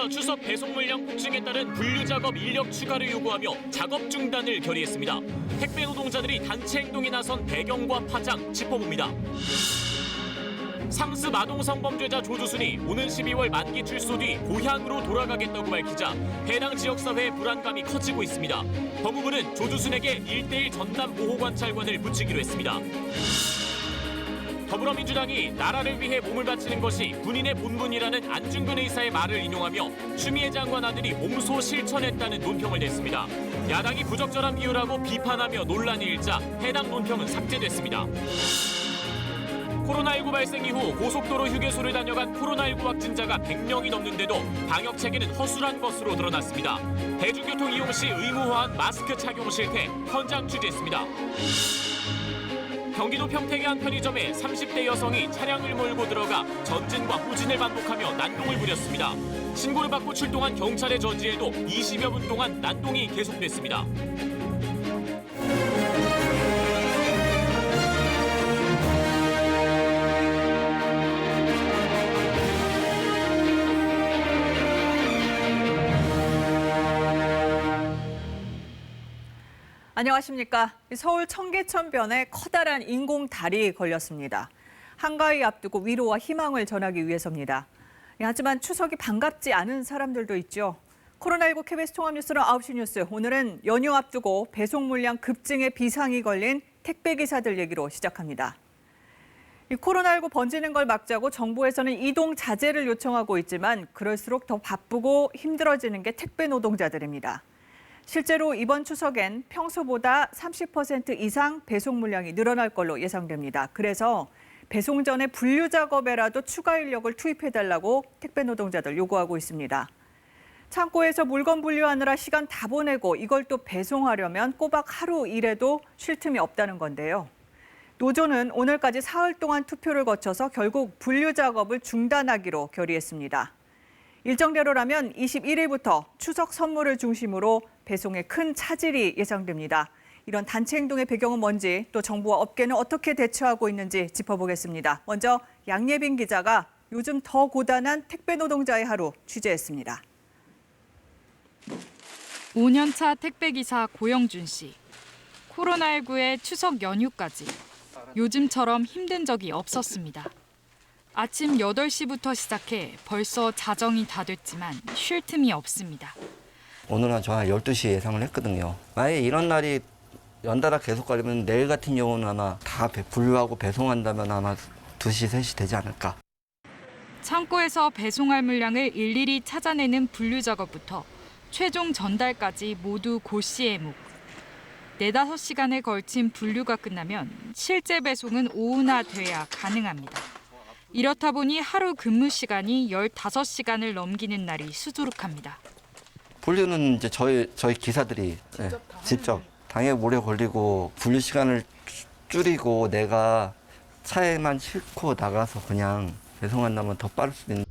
노동자가 추석 배송 물량 폭증에 따른 분류 작업 인력 추가를 요구하며 작업 중단을 결의했습니다. 택배 노동자들이 단체 행동에 나선 배경과 파장 짚어봅니다. 상습 아동 성범죄자 조두순이 오는 12월 만기 출소 뒤 고향으로 돌아가겠다고 밝히자 해당 지역사회의 불안감이 커지고 있습니다. 법무부는 조두순에게 1:1 전담 보호관찰관을 붙이기로 했습니다. 더불어민주당이 나라를 위해 몸을 바치는 것이 군인의 본분이라는 안중근 의사의 말을 인용하며 추미애 장관 아들이 몸소 실천했다는 논평을 냈습니다. 야당이 부적절한 비유라고 비판하며 논란이 일자 해당 논평은 삭제됐습니다. 코로나19 발생 이후 고속도로 휴게소를 다녀간 코로나19 확진자가 100명이 넘는데도 방역 체계는 허술한 것으로 드러났습니다. 대중교통 이용 시 의무화한 마스크 착용 실태 현장 취재했습니다. 경기도 평택의 한 편의점에 30대 여성이 차량을 몰고 들어가 전진과 후진을 반복하며 난동을 부렸습니다. 신고를 받고 출동한 경찰의 저지에도 20여 분 동안 난동이 계속됐습니다. 안녕하십니까. 서울 청계천변에 커다란 인공다리 걸렸습니다. 한가위 앞두고 위로와 희망을 전하기 위해서입니다. 하지만 추석이 반갑지 않은 사람들도 있죠. 코로나19 KBS 통합뉴스는 9시 뉴스. 오늘은 연휴 앞두고 배송 물량 급증에 비상이 걸린 택배기사들 얘기로 시작합니다. 코로나19 번지는 걸 막자고 정부에서는 이동 자제를 요청하고 있지만 그럴수록 더 바쁘고 힘들어지는 게 택배 노동자들입니다. 실제로 이번 추석엔 평소보다 30% 이상 배송 물량이 늘어날 걸로 예상됩니다. 그래서 배송 전에 분류 작업에라도 추가 인력을 투입해달라고 택배 노동자들 요구하고 있습니다. 창고에서 물건 분류하느라 시간 다 보내고 이걸 또 배송하려면 꼬박 하루 일해도 쉴 틈이 없다는 건데요. 노조는 오늘까지 사흘 동안 투표를 거쳐서 결국 분류 작업을 중단하기로 결의했습니다. 일정대로라면 21일부터 추석 선물을 중심으로 배송에 큰 차질이 예상됩니다. 이런 단체 행동의 배경은 뭔지 또 정부와 업계는 어떻게 대처하고 있는지 짚어보겠습니다. 먼저 양예빈 기자가 요즘 더 고단한 택배 노동자의 하루 취재했습니다. 5년차 택배기사 고영준 씨. 코로나19의 추석 연휴까지 요즘처럼 힘든 적이 없었습니다. 아침 8시부터 시작해 벌써 자정이 다 됐지만 쉴 틈이 없습니다. 오늘은 저 한 12시 예상을 했거든요. 만약에 이런 날이 연달아 계속 가려면 내일 같은 경우는 아마 다 분류하고 배송한다면 아마 2시, 3시 되지 않을까. 창고에서 배송할 물량을 일일이 찾아내는 분류 작업부터 최종 전달까지 모두 고시의 목. 4-5시간에 걸친 분류가 끝나면 실제 배송은 오후나 돼야 가능합니다. 이렇다 보니 하루 근무 시간이 15시간을 넘기는 날이 수두룩합니다. 분류는 이제 저희 기사들이 직접 당에 오래 걸리고 분류 시간을 줄이고 내가 차에만 싣고 나가서 그냥 배송한다면 더 빠를 수도 있는.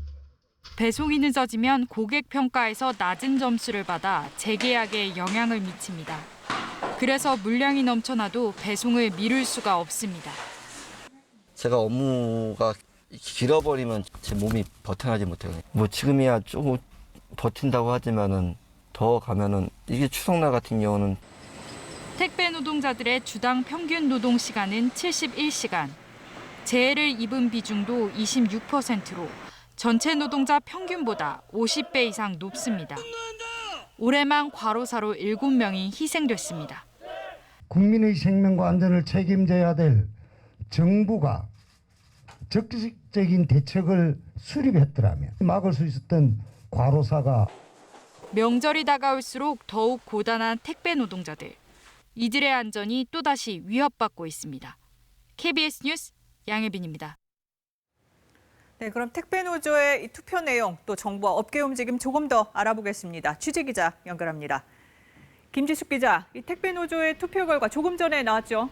배송이 늦어지면 고객 평가에서 낮은 점수를 받아 재계약에 영향을 미칩니다. 그래서 물량이 넘쳐나도 배송을 미룰 수가 없습니다. 제가 업무가 길어버리면 제 몸이 버텨나지 못해요. 뭐 지금이야 조금 버틴다고 하지만은 더 가면은 이게 추석날 같은 경우는 택배 노동자들의 주당 평균 노동 시간은 71시간. 재해를 입은 비중도 26%로 전체 노동자 평균보다 50배 이상 높습니다. 올해만 과로사로 7명이 희생됐습니다. 국민의 생명과 안전을 책임져야 될 정부가 적극적인 대책을 수립했더라면 막을 수 있었던 과로사가. 명절이 다가올수록 더욱 고단한 택배 노동자들. 이들의 안전이 또다시 위협받고 있습니다. KBS 뉴스 양예빈입니다. 네, 그럼 택배 노조의 이 투표 내용 또 정부와 업계 움직임 조금 더 알아보겠습니다. 취재 기자 연결합니다. 김지숙 기자, 이 택배 노조의 투표 결과 조금 전에 나왔죠?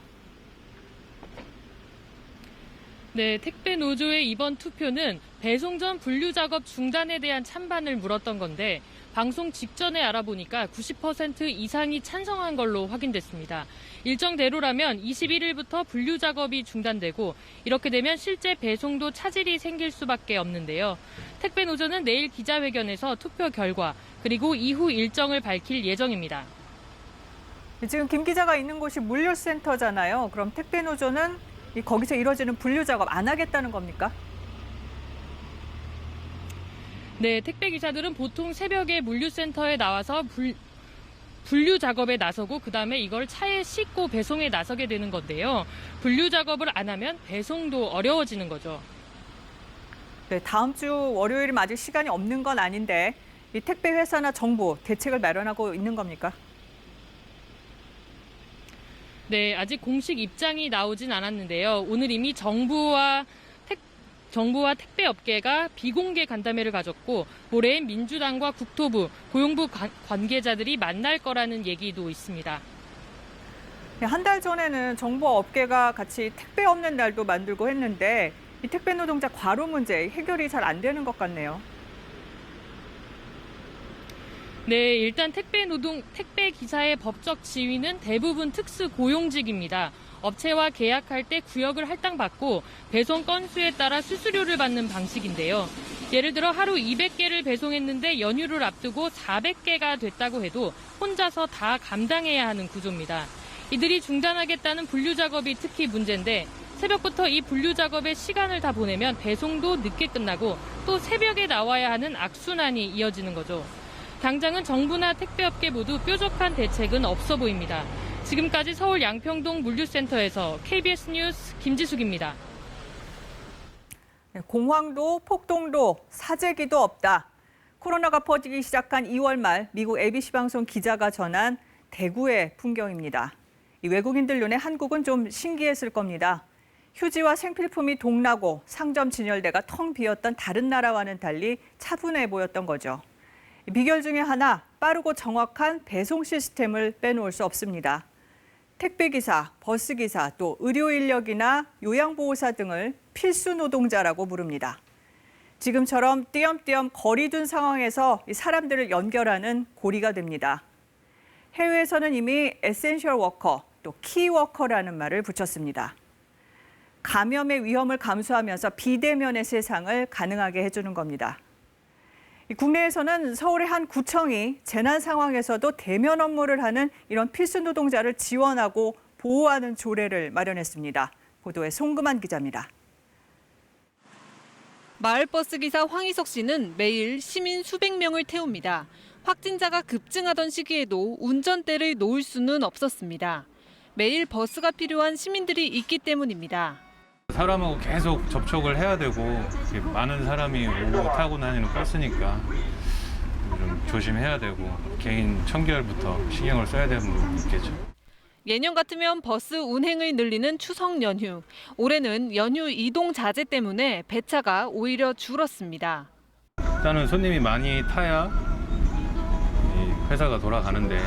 네, 택배 노조의 이번 투표는 배송 전 분류 작업 중단에 대한 찬반을 물었던 건데 방송 직전에 알아보니까 90% 이상이 찬성한 걸로 확인됐습니다. 일정대로라면 21일부터 분류 작업이 중단되고 이렇게 되면 실제 배송도 차질이 생길 수밖에 없는데요. 택배 노조는 내일 기자회견에서 투표 결과 그리고 이후 일정을 밝힐 예정입니다. 지금 김 기자가 있는 곳이 물류센터잖아요. 그럼 택배 노조는 거기서 이루어지는 분류 작업 안 하겠다는 겁니까? 네, 택배 기사들은 보통 새벽에 물류센터에 나와서 분류 작업에 나서고 그다음에 이걸 차에 싣고 배송에 나서게 되는 건데요. 분류 작업을 안 하면 배송도 어려워지는 거죠. 네, 다음 주 월요일이면 아직 시간이 없는 건 아닌데 이 택배 회사나 정부 대책을 마련하고 있는 겁니까? 네, 아직 공식 입장이 나오진 않았는데요. 오늘 이미 정부와 택배업계가 비공개 간담회를 가졌고 모레엔 민주당과 국토부, 고용부 관계자들이 만날 거라는 얘기도 있습니다. 네, 한 달 전에는 정부와 업계가 같이 택배 없는 날도 만들고 했는데 이 택배 노동자 과로 문제 해결이 잘 안 되는 것 같네요. 네, 일단 택배 기사의 법적 지위는 대부분 특수 고용직입니다. 업체와 계약할 때 구역을 할당받고 배송 건수에 따라 수수료를 받는 방식인데요. 예를 들어 하루 200개를 배송했는데 연휴를 앞두고 400개가 됐다고 해도 혼자서 다 감당해야 하는 구조입니다. 이들이 중단하겠다는 분류 작업이 특히 문제인데 새벽부터 이 분류 작업에 시간을 다 보내면 배송도 늦게 끝나고 또 새벽에 나와야 하는 악순환이 이어지는 거죠. 당장은 정부나 택배업계 모두 뾰족한 대책은 없어 보입니다. 지금까지 서울 양평동 물류센터에서 KBS 뉴스 김지숙입니다. 공황도, 폭동도, 사재기도 없다. 코로나가 퍼지기 시작한 2월 말 미국 ABC 방송 기자가 전한 대구의 풍경입니다. 이 외국인들 눈에 한국은 좀 신기했을 겁니다. 휴지와 생필품이 동나고 상점 진열대가 텅 비었던 다른 나라와는 달리 차분해 보였던 거죠. 비결 중에 하나, 빠르고 정확한 배송 시스템을 빼놓을 수 없습니다. 택배기사, 버스기사, 또 의료인력이나 요양보호사 등을 필수 노동자라고 부릅니다. 지금처럼 띄엄띄엄 거리 둔 상황에서 사람들을 연결하는 고리가 됩니다. 해외에서는 이미 에센셜 워커, 또 키워커라는 말을 붙였습니다. 감염의 위험을 감수하면서 비대면의 세상을 가능하게 해주는 겁니다. 국내에서는 서울의 한 구청이 재난 상황에서도 대면 업무를 하는 이런 필수 노동자를 지원하고 보호하는 조례를 마련했습니다. 보도에 송금한 기자입니다. 마을버스 기사 황희석 씨는 매일 시민 수백 명을 태웁니다. 확진자가 급증하던 시기에도 운전대를 놓을 수는 없었습니다. 매일 버스가 필요한 시민들이 있기 때문입니다. 사람하고 계속 접촉을 해야 되고 많은 사람이 오고 타고 다니는 버스니까 좀 조심해야 되고 개인 청결부터 신경을 써야 되는 부분이 있겠죠. 예년 같으면 버스 운행을 늘리는 추석 연휴. 올해는 연휴 이동 자제 때문에 배차가 오히려 줄었습니다. 일단은 손님이 많이 타야 이 회사가 돌아가는데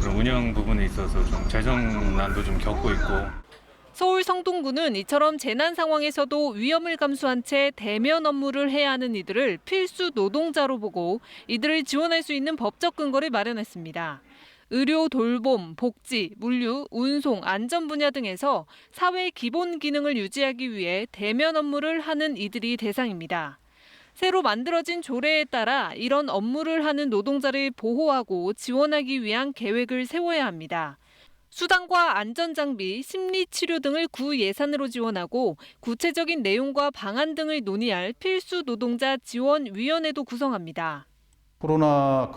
그런 운영 부분에 있어서 좀 재정난도 좀 겪고 있고. 서울 성동구는 이처럼 재난 상황에서도 위험을 감수한 채 대면 업무를 해야 하는 이들을 필수 노동자로 보고 이들을 지원할 수 있는 법적 근거를 마련했습니다. 의료, 돌봄, 복지, 물류, 운송, 안전 분야 등에서 사회 기본 기능을 유지하기 위해 대면 업무를 하는 이들이 대상입니다. 새로 만들어진 조례에 따라 이런 업무를 하는 노동자를 보호하고 지원하기 위한 계획을 세워야 합니다. 수당과 안전장비, 심리치료 등을 구 예산으로 지원하고 구체적인 내용과 방안 등을 논의할 필수 노동자 지원위원회도 구성합니다. 코로나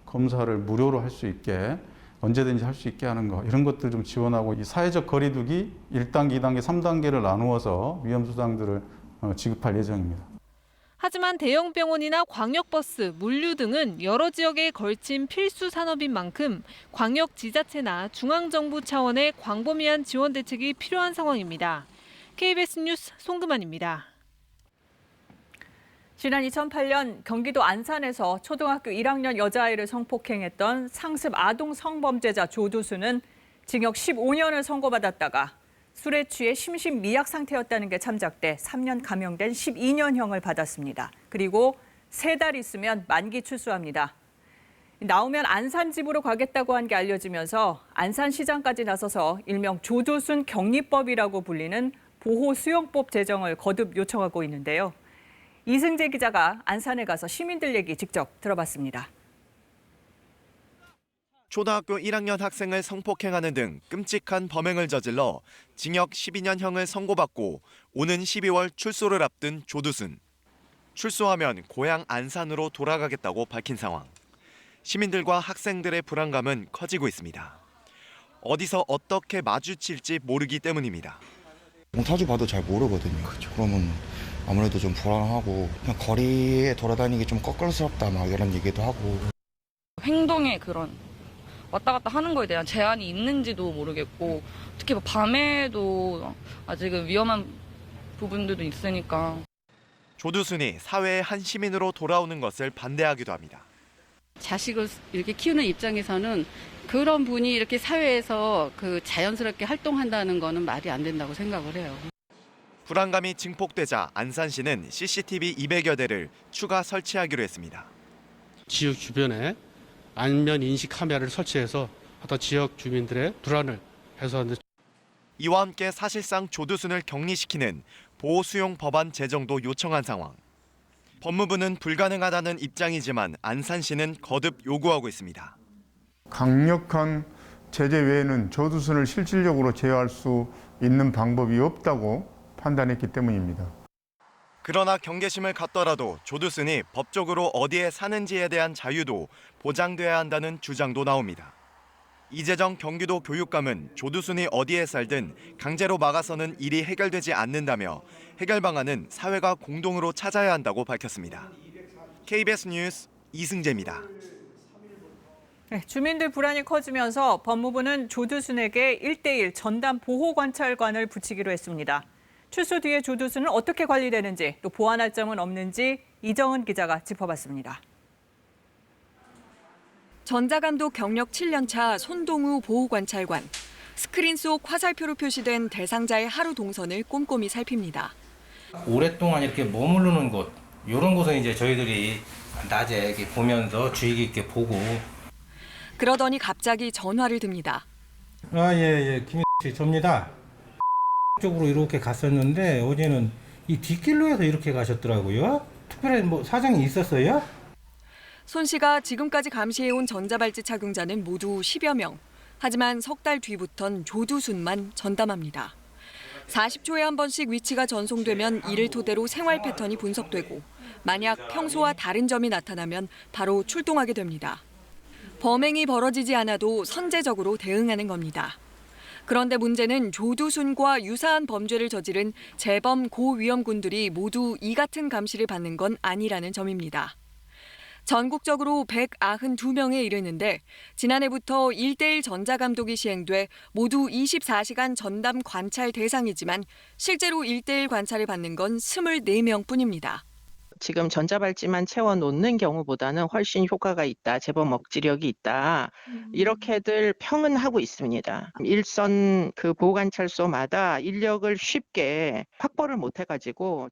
검사를 무료로 할 수 있게 언제든지 할 수 있게 하는 거 이런 것들 좀 지원하고 이 사회적 거리두기 1단계, 2단계, 3단계를 나누어서 위험수당들을 지급할 예정입니다. 하지만 대형 병원이나 광역버스, 물류 등은 여러 지역에 걸친 필수 산업인 만큼 광역 지자체나 중앙정부 차원의 광범위한 지원 대책이 필요한 상황입니다. KBS 뉴스 송금환입니다. 지난 2008년 경기도 안산에서 초등학교 1학년 여자아이를 성폭행했던 상습 아동 성범죄자 조두수는 징역 15년을 선고받았다가 술에 취해 심신미약 상태였다는 게 참작돼 3년 감형된 12년형을 받았습니다. 그리고 3달 있으면 만기 출소합니다. 나오면 안산 집으로 가겠다고 한 게 알려지면서 안산시장까지 나서서 일명 조두순 격리법이라고 불리는 보호수용법 제정을 거듭 요청하고 있는데요. 이승재 기자가 안산에 가서 시민들 얘기 직접 들어봤습니다. 초등학교 1학년 학생을 성폭행하는 등 끔찍한 범행을 저질러 징역 12년형을 선고받고 오는 12월 출소를 앞둔 조두순. 출소하면 고향 안산으로 돌아가겠다고 밝힌 상황. 시민들과 학생들의 불안감은 커지고 있습니다. 어디서 어떻게 마주칠지 모르기 때문입니다. 자주 봐도 잘 모르거든요. 그러면 아무래도 좀 불안하고 그냥 거리에 돌아다니기 좀 꺼끌스럽다 막 이런 얘기도 하고. 행동에 그런 왔다 갔다 하는 거에 대한 제한이 있는지도 모르겠고 특히 밤에도 아직은 위험한 부분들도 있으니까. 조두순이 사회의 한 시민으로 돌아오는 것을 반대하기도 합니다. 자식을 이렇게 키우는 입장에서는 그런 분이 이렇게 사회에서 자연스럽게 활동한다는 거는 말이 안 된다고 생각을 해요. 불안감이 증폭되자 안산시는 CCTV 200여 대를 추가 설치하기로 했습니다. 지역 주변에 안면 인식 카메라를 설치해서 어떤 지역 주민들의 불안을 해소하는. 이와 함께 사실상 조두순을 격리시키는 보호 수용 법안 제정도 요청한 상황. 법무부는 불가능하다는 입장이지만 안산시는 거듭 요구하고 있습니다. 강력한 제재 외에는 조두순을 실질적으로 제어할 수 있는 방법이 없다고 판단했기 때문입니다. 그러나 경계심을 갖더라도 조두순이 법적으로 어디에 사는지에 대한 자유도 보장돼야 한다는 주장도 나옵니다. 이재정 경기도 교육감은 조두순이 어디에 살든 강제로 막아서는 일이 해결되지 않는다며 해결 방안은 사회가 공동으로 찾아야 한다고 밝혔습니다. KBS 뉴스 이승재입니다. 네, 주민들 불안이 커지면서 법무부는 조두순에게 1:1 전담 보호관찰관을 붙이기로 했습니다. 출소 뒤에 조두순은 어떻게 관리되는지 또 보완할 점은 없는지 이정은 기자가 짚어봤습니다. 전자감독 경력 7년차 손동우 보호관찰관. 스크린 속 화살표로 표시된 대상자의 하루 동선을 꼼꼼히 살핍니다. 오랫동안 이렇게 머무르는 곳, 이런 곳은 이제 저희들이 낮에 이렇게 보면서 주의 깊게 보고. 그러더니 갑자기 전화를 듭니다. 예, 김 씨, 접니다. 쪽으로 이렇게 갔었는데 어제는 이 뒷길로 해서 이렇게 가셨더라고요. 특별히 뭐 사정이 있었어요? 손 씨가 지금까지 감시해온 전자발찌 착용자는 모두 10여 명. 하지만 석 달 뒤부턴 조두순만 전담합니다. 40초에 한 번씩 위치가 전송되면 이를 토대로 생활 패턴이 분석되고 만약 평소와 다른 점이 나타나면 바로 출동하게 됩니다. 범행이 벌어지지 않아도 선제적으로 대응하는 겁니다. 그런데 문제는 조두순과 유사한 범죄를 저지른 재범 고위험군들이 모두 이 같은 감시를 받는 건 아니라는 점입니다. 전국적으로 192명에 이르는데 지난해부터 1:1 전자감독이 시행돼 모두 24시간 전담 관찰 대상이지만 실제로 1:1 관찰을 받는 건 24명뿐입니다. 지금 전자발찌만 채워놓는 경우보다는 훨씬 효과가 있다, 재범 억지력이 있다, 이렇게들 평은 하고 있습니다. 일선 보호관찰소마다 인력을 쉽게 확보를 못해가지고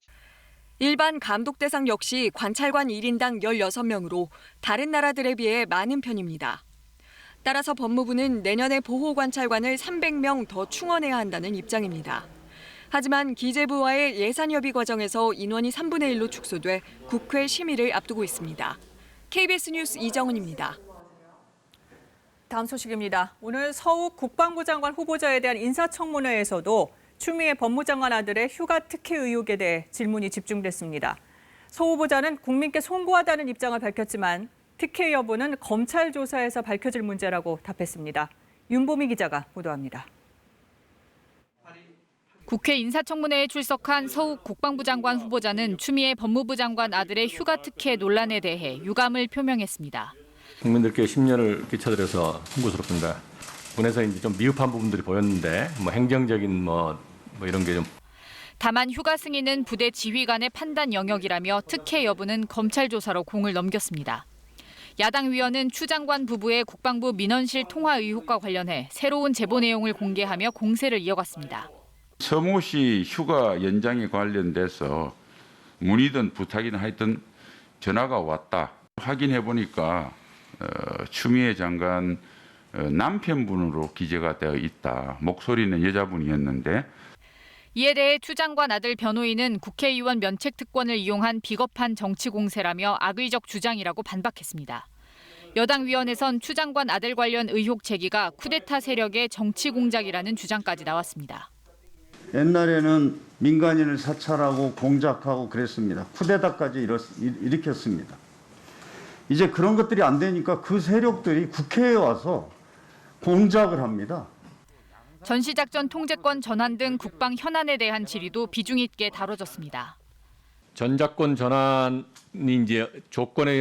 일반 감독 대상 역시 관찰관 1인당 16명으로 다른 나라들에 비해 많은 편입니다. 따라서 법무부는 내년에 보호관찰관을 300명 더 충원해야 한다는 입장입니다. 하지만 기재부와의 예산 협의 과정에서 인원이 3분의 1로 축소돼 국회 심의를 앞두고 있습니다. KBS 뉴스 이정은입니다. 다음 소식입니다. 오늘 서욱 국방부 장관 후보자에 대한 인사청문회에서도 추미애 법무장관 아들의 휴가 특혜 의혹에 대해 질문이 집중됐습니다. 서 후보자는 국민께 송구하다는 입장을 밝혔지만 특혜 여부는 검찰 조사에서 밝혀질 문제라고 답했습니다. 윤보미 기자가 보도합니다. 국회 인사청문회에 출석한 서욱 국방부 장관 후보자는 추미애 법무부 장관 아들의 휴가 특혜 논란에 대해 유감을 표명했습니다. 국민들께 심려를 끼쳐드려서 송구스럽습니다. 군에서 이제 좀 미흡한 부분들이 보였는데 행정적인 이런 게 좀. 다만 휴가 승인은 부대 지휘관의 판단 영역이라며 특혜 여부는 검찰 조사로 공을 넘겼습니다. 야당 위원은 추 장관 부부의 국방부 민원실 통화 의혹과 관련해 새로운 제보 내용을 공개하며 공세를 이어갔습니다. 서모 씨 휴가 연장에 관련돼서 문의든 부탁이든 하여튼 전화가 왔다. 확인해 보니까 추미애 장관 남편분으로 기재가 되어 있다. 목소리는 여자분이었는데. 이에 대해 추 장관 아들 변호인은 국회의원 면책 특권을 이용한 비겁한 정치 공세라며 악의적 주장이라고 반박했습니다. 여당 위원회선 추 장관 아들 관련 의혹 제기가 쿠데타 세력의 정치 공작이라는 주장까지 나왔습니다. 옛날에는 민간인을 사찰하고 공작하고 그랬습니다. 쿠데타까지 일으켰습니다. 이제 그런 것들이 안 되니까 그 세력들이 국회에 와서 공작을 합니다. 전시작전 통제권 전환 등 국방 현안에 대한 질의도 비중 있게 다뤄졌습니다. 전작권 전환이 이제 조건에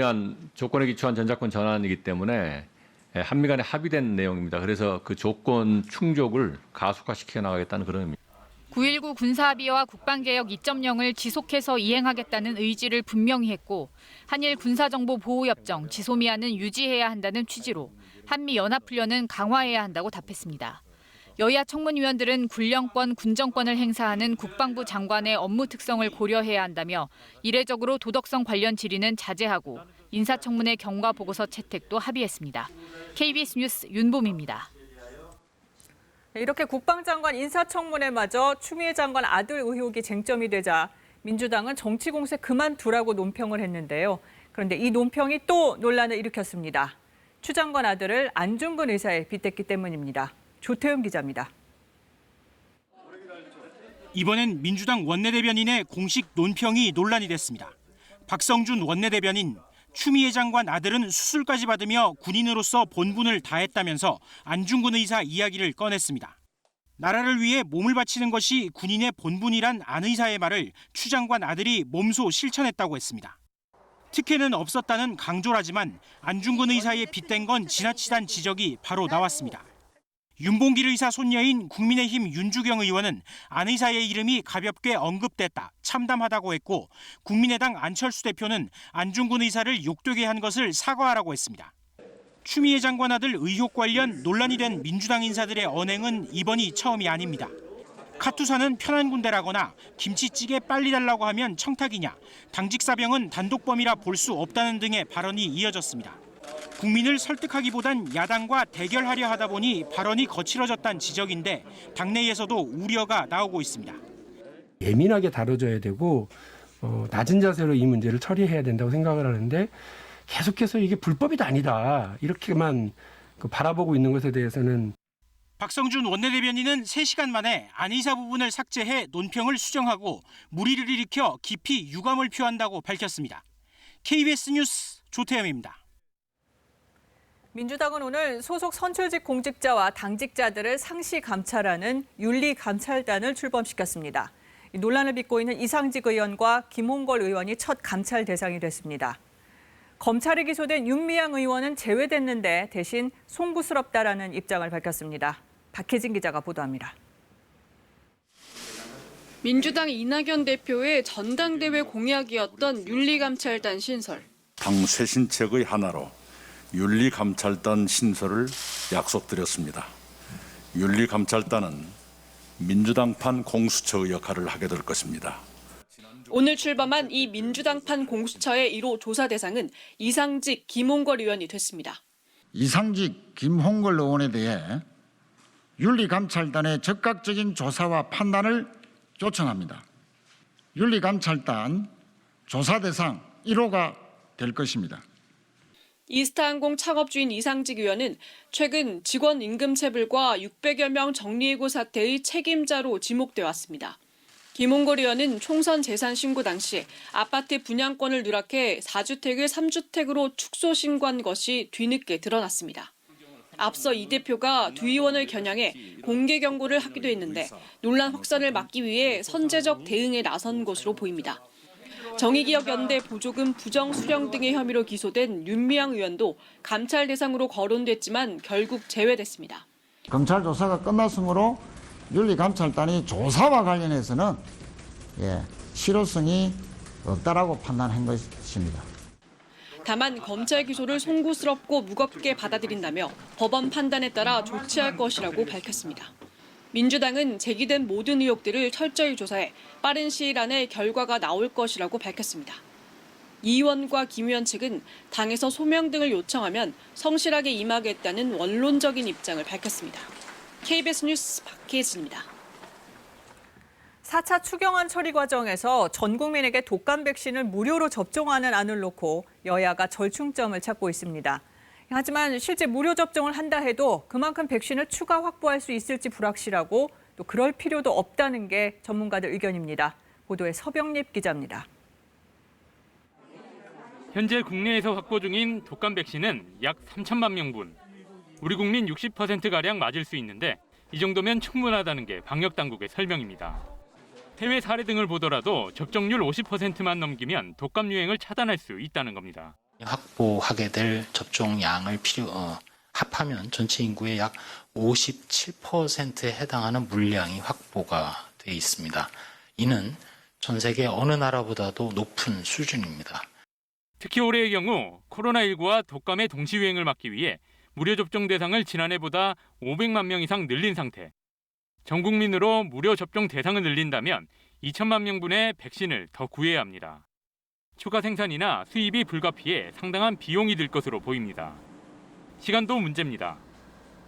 기초한 전작권 전환이기 때문에 한미 간에 합의된 내용입니다. 그래서 그 조건 충족을 가속화시켜 나가겠다는 그런 의미입니다. 9.19 군사합의와 국방개혁 2.0을 지속해서 이행하겠다는 의지를 분명히 했고 한일 군사정보보호협정 지소미아는 유지해야 한다는 취지로 한미 연합훈련은 강화해야 한다고 답했습니다. 여야 청문위원들은 군령권, 군정권을 행사하는 국방부 장관의 업무 특성을 고려해야 한다며 이례적으로 도덕성 관련 질의는 자제하고 인사청문회 경과 보고서 채택도 합의했습니다. KBS 뉴스 윤봄입니다. 이렇게 국방장관 인사청문회마저 추미애 장관 아들 의혹이 쟁점이 되자 민주당은 정치 공세 그만두라고 논평을 했는데요. 그런데 이 논평이 또 논란을 일으켰습니다. 추 장관 아들을 안중근 의사에 빗댔기 때문입니다. 조태흠 기자입니다. 이번엔 민주당 원내대변인의 공식 논평이 논란이 됐습니다. 박성준 원내대변인, 추미애 장관 아들은 수술까지 받으며 군인으로서 본분을 다했다면서 안중근 의사 이야기를 꺼냈습니다. 나라를 위해 몸을 바치는 것이 군인의 본분이란 안 의사의 말을 추 장관 아들이 몸소 실천했다고 했습니다. 특혜는 없었다는 강조라지만 안중근 의사에 빗댄 건 지나치단 지적이 바로 나왔습니다. 윤봉길 의사 손녀인 국민의힘 윤주경 의원은 안 의사의 이름이 가볍게 언급됐다, 참담하다고 했고 국민의당 안철수 대표는 안중근 의사를 욕되게 한 것을 사과하라고 했습니다. 추미애 장관 아들 의혹 관련 논란이 된 민주당 인사들의 언행은 이번이 처음이 아닙니다. 카투사는 편한 군대라거나 김치찌개 빨리 달라고 하면 청탁이냐, 당직 사병은 단독범이라 볼 수 없다는 등의 발언이 이어졌습니다. 국민을 설득하기보단 야당과 대결하려 하다 보니 발언이 거칠어졌다는 지적인데 당내에서도 우려가 나오고 있습니다. 예민하게 다뤄져야 되고 낮은 자세로 이 문제를 처리해야 된다고 생각을 하는데 계속해서 이게 불법이다 아니다 이렇게만 바라보고 있는 것에 대해서는 박성준 원내대변인은 3시간 만에 안 의사 부분을 삭제해 논평을 수정하고 물의를 일으켜 깊이 유감을 표한다고 밝혔습니다. KBS 뉴스 조태흠입니다. 민주당은 오늘 소속 선출직 공직자와 당직자들을 상시 감찰하는 윤리감찰단을 출범시켰습니다. 논란을 빚고 있는 이상직 의원과 김홍걸 의원이 첫 감찰 대상이 됐습니다. 검찰에 기소된 윤미향 의원은 제외됐는데 대신 송구스럽다라는 입장을 밝혔습니다. 박혜진 기자가 보도합니다. 민주당 이낙연 대표의 전당대회 공약이었던 윤리감찰단 신설. 당 쇄신책의 하나로 윤리감찰단 신설을 약속드렸습니다. 윤리감찰단은 민주당판 공수처의 역할을 하게 될 것입니다. 오늘 출범한 이 민주당판 공수처의 1호 조사 대상은 이상직 김홍걸 의원이 됐습니다. 이상직 김홍걸 의원에 대해 윤리감찰단의 적극적인 조사와 판단을 요청합니다. 윤리감찰단 조사 대상 1호가 될 것입니다. 이스타항공 창업주인 이상직 의원은 최근 직원 임금체불과 600여 명 정리해고 사태의 책임자로 지목돼 왔습니다. 김홍걸 의원은 총선 재산 신고 당시 아파트 분양권을 누락해 4주택을 3주택으로 축소 신고한 것이 뒤늦게 드러났습니다. 앞서 이 대표가 두 의원을 겨냥해 공개 경고를 하기도 했는데 논란 확산을 막기 위해 선제적 대응에 나선 것으로 보입니다. 정의기억연대 보조금 부정 수령 등의 혐의로 기소된 윤미향 의원도 감찰 대상으로 거론됐지만 결국 제외됐습니다. 검찰 조사가 끝났으므로 윤리감찰단이 조사와 관련해서는 실효성이 없다라고 판단한 것입니다. 다만 검찰 기소를 송구스럽고 무겁게 받아들인다며 법원 판단에 따라 조치할 것이라고 밝혔습니다. 민주당은 제기된 모든 의혹들을 철저히 조사해 빠른 시일 안에 결과가 나올 것이라고 밝혔습니다. 이 의원과 김 의원 측은 당에서 소명 등을 요청하면 성실하게 임하겠다는 원론적인 입장을 밝혔습니다. KBS 뉴스 박혜진입니다. 4차 추경안 처리 과정에서 전 국민에게 독감 백신을 무료로 접종하는 안을 놓고 여야가 절충점을 찾고 있습니다. 하지만 실제 무료 접종을 한다 해도 그만큼 백신을 추가 확보할 수 있을지 불확실하고 또 그럴 필요도 없다는 게 전문가들 의견입니다. 보도에 서병립 기자입니다. 현재 국내에서 확보 중인 독감 백신은 약 3천만 명분. 우리 국민 60%가량 맞을 수 있는데 이 정도면 충분하다는 게 방역당국의 설명입니다. 해외 사례 등을 보더라도 접종률 50%만 넘기면 독감 유행을 차단할 수 있다는 겁니다. 확보하게 될 접종량을 합하면 전체 인구의 약 57%에 해당하는 물량이 확보가 돼 있습니다. 이는 전 세계 어느 나라보다도 높은 수준입니다. 특히 올해의 경우 코로나19와 독감의 동시 유행을 막기 위해 무료 접종 대상을 지난해보다 500만 명 이상 늘린 상태. 전 국민으로 무료 접종 대상을 늘린다면 2천만 명분의 백신을 더 구해야 합니다. 추가 생산이나 수입이 불가피해 상당한 비용이 들 것으로 보입니다. 시간도 문제입니다.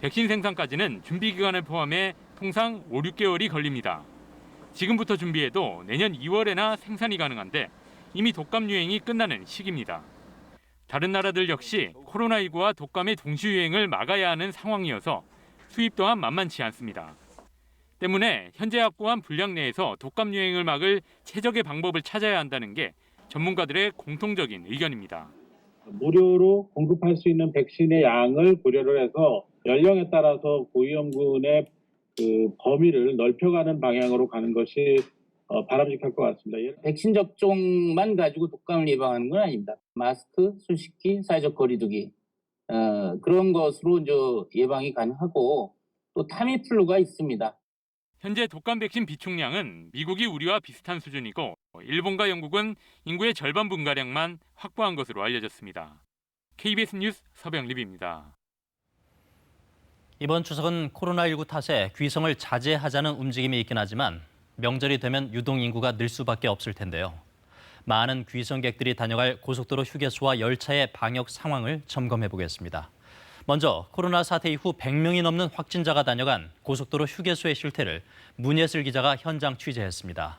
백신 생산까지는 준비 기간을 포함해 통상 5, 6개월이 걸립니다. 지금부터 준비해도 내년 2월에나 생산이 가능한데 이미 독감 유행이 끝나는 시기입니다. 다른 나라들 역시 코로나19와 독감의 동시 유행을 막아야 하는 상황이어서 수입 또한 만만치 않습니다. 때문에 현재 확보한 분량 내에서 독감 유행을 막을 최적의 방법을 찾아야 한다는 게 전문가들의 공통적인 의견입니다. 무료로 공급할 수 있는 백신의 양을 고려를 해서 연령에 따라서 고위험군의 범위를 넓혀가는 방향으로 가는 것이 바람직할 것 같습니다. 백신 접종만 가지고 독감을 예방하는 건 아닙니다. 마스크, 손 씻기, 사회적 거리 두기 그런 것으로 이제 예방이 가능하고 또 타미플루가 있습니다. 현재 독감 백신 비축량은 미국이 우리와 비슷한 수준이고 일본과 영국은 인구의 절반분가량만 확보한 것으로 알려졌습니다. KBS 뉴스 서병립입니다. 이번 추석은 코로나19 탓에 귀성을 자제하자는 움직임이 있긴 하지만 명절이 되면 유동 인구가 늘 수밖에 없을 텐데요. 많은 귀성객들이 다녀갈 고속도로 휴게소와 열차의 방역 상황을 점검해 보겠습니다. 먼저 코로나 사태 이후 100명이 넘는 확진자가 다녀간 고속도로 휴게소의 실태를 문예슬 기자가 현장 취재했습니다.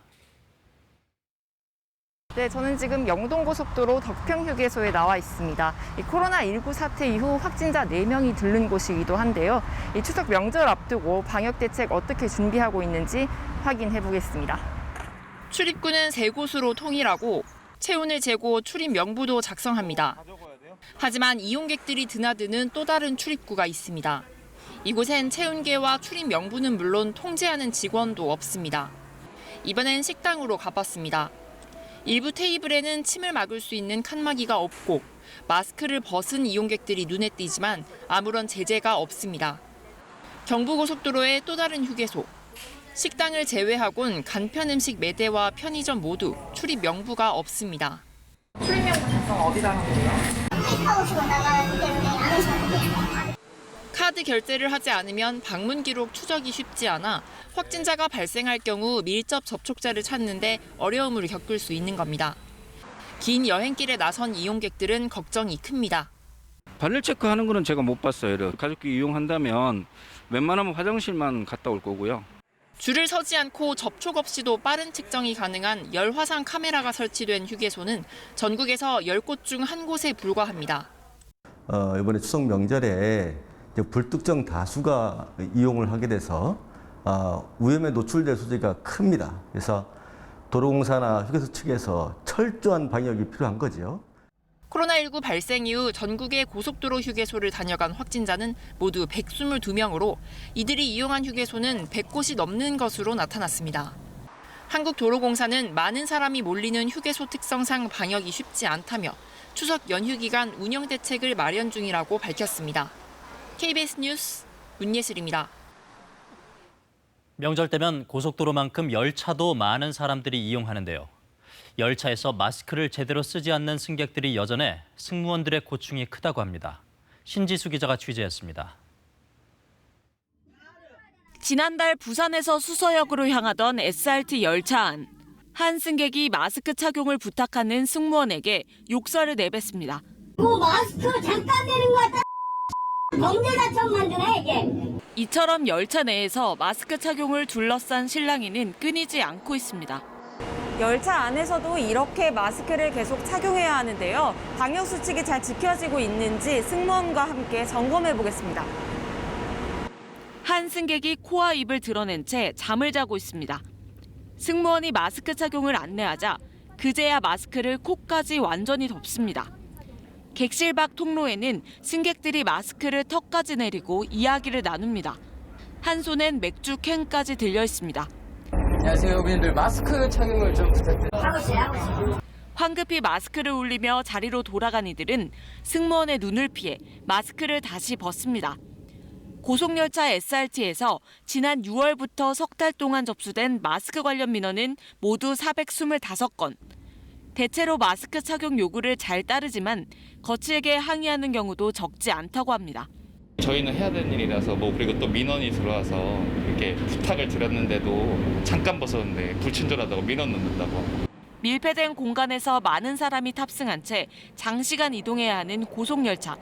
네, 저는 지금 영동고속도로 덕평휴게소에 나와 있습니다. 이 코로나19 사태 이후 확진자 4명이 들른 곳이기도 한데요. 이 추석 명절 앞두고 방역 대책 어떻게 준비하고 있는지 확인해 보겠습니다. 출입구는 3곳으로 통일하고 체온을 재고 출입 명부도 작성합니다. 하지만 이용객들이 드나드는 또 다른 출입구가 있습니다. 이곳엔 체온계와 출입 명부는 물론 통제하는 직원도 없습니다. 이번엔 식당으로 가봤습니다. 일부 테이블에는 침을 막을 수 있는 칸막이가 없고 마스크를 벗은 이용객들이 눈에 띄지만 아무런 제재가 없습니다. 경부고속도로의 또 다른 휴게소. 식당을 제외하곤 간편 음식 매대와 편의점 모두 출입 명부가 없습니다. 출입 명부 작성 어디다 하는 거예요? 카드 결제를 하지 않으면 방문 기록 추적이 쉽지 않아 확진자가 발생할 경우 밀접 접촉자를 찾는데 어려움을 겪을 수 있는 겁니다. 긴 여행길에 나선 이용객들은 걱정이 큽니다. 발열 체크하는 거는 제가 못 봤어요. 가족끼리 이용한다면 웬만하면 화장실만 갔다 올 거고요. 줄을 서지 않고 접촉 없이도 빠른 측정이 가능한 열화상 카메라가 설치된 휴게소는 전국에서 10곳 중 한 곳에 불과합니다. 이번에 추석 명절에 불특정 다수가 이용을 하게 돼서 위험에 노출될 소지가 큽니다. 그래서 도로공사나 휴게소 측에서 철저한 방역이 필요한 거죠. 코로나19 발생 이후 전국의 고속도로 휴게소를 다녀간 확진자는 모두 122명으로 이들이 이용한 휴게소는 100곳이 넘는 것으로 나타났습니다. 한국도로공사는 많은 사람이 몰리는 휴게소 특성상 방역이 쉽지 않다며 추석 연휴 기간 운영 대책을 마련 중이라고 밝혔습니다. KBS 뉴스 문예슬입니다. 명절 때면 고속도로만큼 열차도 많은 사람들이 이용하는데요. 열차에서 마스크를 제대로 쓰지 않는 승객들이 여전해 승무원들의 고충이 크다고 합니다. 신지수 기자가 취재했습니다. 지난달 부산에서 수서역으로 향하던 SRT 열차 안. 한 승객이 마스크 착용을 부탁하는 승무원에게 욕설을 내뱉습니다. 마스크 잠깐 되는 거 같다. 경제자청 만드네 이게. 이처럼 열차 내에서 마스크 착용을 둘러싼 실랑이는 끊이지 않고 있습니다. 열차 안에서도 이렇게 마스크를 계속 착용해야 하는데요. 방역 수칙이 잘 지켜지고 있는지 승무원과 함께 점검해 보겠습니다. 한 승객이 코와 입을 드러낸 채 잠을 자고 있습니다. 승무원이 마스크 착용을 안내하자 그제야 마스크를 코까지 완전히 덮습니다. 객실 밖 통로에는 승객들이 마스크를 턱까지 내리고 이야기를 나눕니다. 한 손엔 맥주 캔까지 들려 있습니다. 안녕하세요, 고객님들. 마스크 착용을 좀 부탁드립니다. 황급히 마스크를 올리며 자리로 돌아간 이들은 승무원의 눈을 피해 마스크를 다시 벗습니다. 고속열차 SRT에서 지난 6월부터 석 달 동안 접수된 마스크 관련 민원은 모두 425건. 대체로 마스크 착용 요구를 잘 따르지만 거칠게 항의하는 경우도 적지 않다고 합니다. 저희는 해야 되는 일이라서 그리고 또 민원이 들어와서 이렇게 부탁을 드렸는데도 잠깐 벗었는데 불친절하다고 민원 넣는다고. 밀폐된 공간에서 많은 사람이 탑승한 채 장시간 이동해야 하는 고속열차.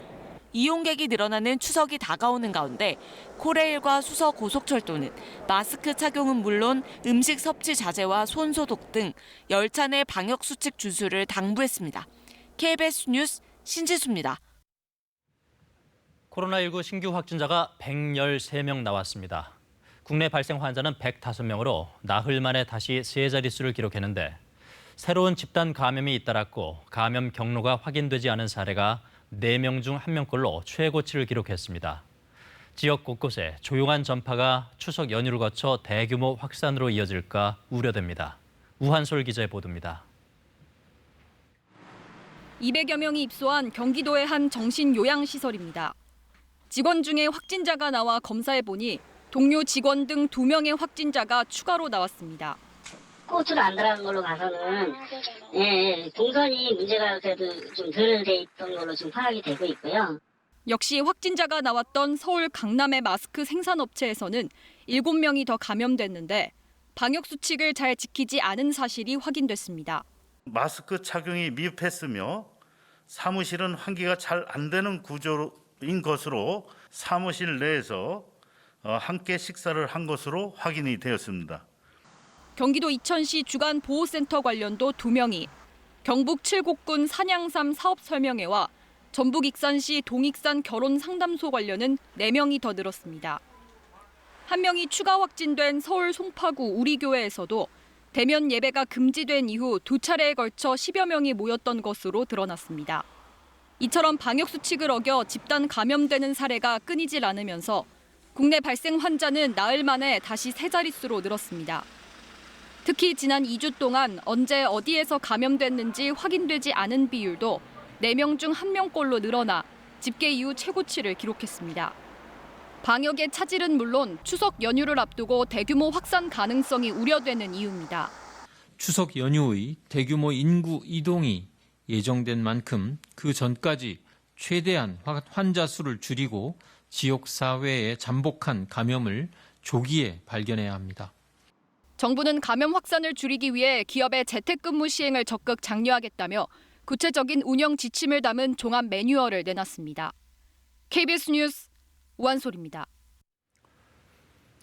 이용객이 늘어나는 추석이 다가오는 가운데 코레일과 수서 고속철도는 마스크 착용은 물론 음식 섭취 자제와 손 소독 등 열차 내 방역 수칙 준수를 당부했습니다. KBS 뉴스 신지수입니다. 코로나19 신규 확진자가 113명 나왔습니다. 국내 발생 환자는 105명으로 나흘 만에 다시 세 자릿수를 기록했는데 새로운 집단 감염이 잇따랐고 감염 경로가 확인되지 않은 사례가 4명 중 1명꼴로 최고치를 기록했습니다. 지역 곳곳에 조용한 전파가 추석 연휴를 거쳐 대규모 확산으로 이어질까 우려됩니다. 우한솔 기자의 보도입니다. 200여 명이 입소한 경기도의 한 정신요양시설입니다. 직원 중에 확진자가 나와 검사해보니 동료 직원 등 2명의 확진자가 추가로 나왔습니다. 코트로 안 들어간 걸로 봐서는 동선이 문제가 그래도 좀 덜 돼 있던 걸로 지금 파악이 되고 있고요. 역시 확진자가 나왔던 서울 강남의 마스크 생산업체에서는 7명이 더 감염됐는데 방역 수칙을 잘 지키지 않은 사실이 확인됐습니다. 마스크 착용이 미흡했으며 사무실은 환기가 잘 안 되는 구조인 것으로 사무실 내에서 함께 식사를 한 것으로 확인이 되었습니다. 경기도 이천시 주간보호센터 관련도 2명이, 경북 칠곡군 산양삼 사업설명회와 전북 익산시 동익산 결혼상담소 관련은 4명이 더 늘었습니다. 1명이 추가 확진된 서울 송파구 우리교회에서도 대면 예배가 금지된 이후 2차례에 걸쳐 10여 명이 모였던 것으로 드러났습니다. 이처럼 방역 수칙을 어겨 집단 감염되는 사례가 끊이질 않으면서 국내 발생 환자는 나흘 만에 다시 세 자릿수로 늘었습니다. 특히 지난 2주 동안 언제 어디에서 감염됐는지 확인되지 않은 비율도 4명 중 1명꼴로 늘어나 집계 이후 최고치를 기록했습니다. 방역의 차질은 물론 추석 연휴를 앞두고 대규모 확산 가능성이 우려되는 이유입니다. 추석 연휴의 대규모 인구 이동이 예정된 만큼 그 전까지 최대한 환자 수를 줄이고 지역 사회에 잠복한 감염을 조기에 발견해야 합니다. 정부는 감염 확산을 줄이기 위해 기업의 재택근무 시행을 적극 장려하겠다며 구체적인 운영 지침을 담은 종합 매뉴얼을 내놨습니다. KBS 뉴스 우한솔입니다.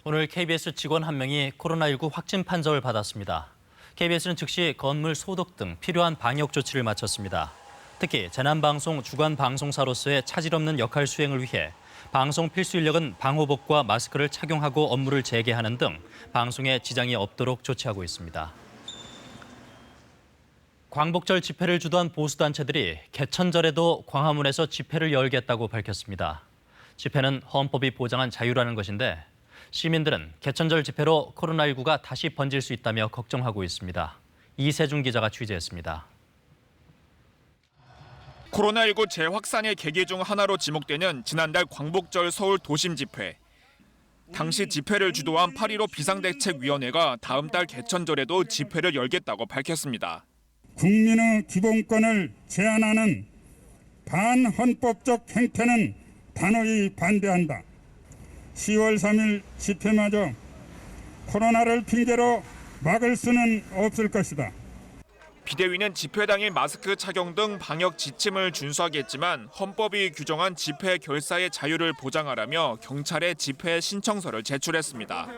오늘 KBS 직원 1명이 코로나19 확진 판정을 받았습니다. KBS는 즉시 건물 소독 등 필요한 방역 조치를 마쳤습니다. 특히 재난방송 주간 방송사로서의 차질 없는 역할 수행을 위해 방송 필수 인력은 방호복과 마스크를 착용하고 업무를 재개하는 등 방송에 지장이 없도록 조치하고 있습니다. 광복절 집회를 주도한 보수단체들이 개천절에도 광화문에서 집회를 열겠다고 밝혔습니다. 집회는 헌법이 보장한 자유라는 것인데 시민들은 개천절 집회로 코로나19가 다시 번질 수 있다며 걱정하고 있습니다. 이세준 기자가 취재했습니다. 코로나19 재확산의 계기 중 하나로 지목되는 지난달 광복절 서울 도심 집회. 당시 집회를 주도한 8.15 비상대책위원회가 다음 달 개천절에도 집회를 열겠다고 밝혔습니다. 국민의 기본권을 제한하는 반헌법적 행태는 단호히 반대한다. 10월 3일 집회마저 코로나를 핑계로 막을 수는 없을 것이다. 비대위는 집회 당일 마스크 착용 등 방역 지침을 준수하겠지만 헌법이 규정한 집회 결사의 자유를 보장하라며 경찰에 집회 신청서를 제출했습니다.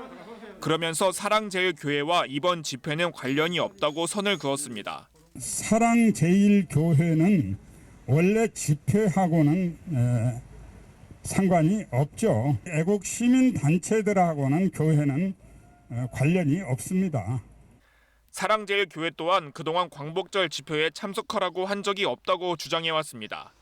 그러면서 사랑제일교회와 이번 집회는 관련이 없다고 선을 그었습니다. 사랑제일교회는 원래 집회하고는 상관이 없죠. 애국 시민단체들하고는 교회는 관련이 없습니다. 사랑제일교회 또한 그동안 광복절 집회에 참석하라고 한 적이 없다고 주장해왔습니다.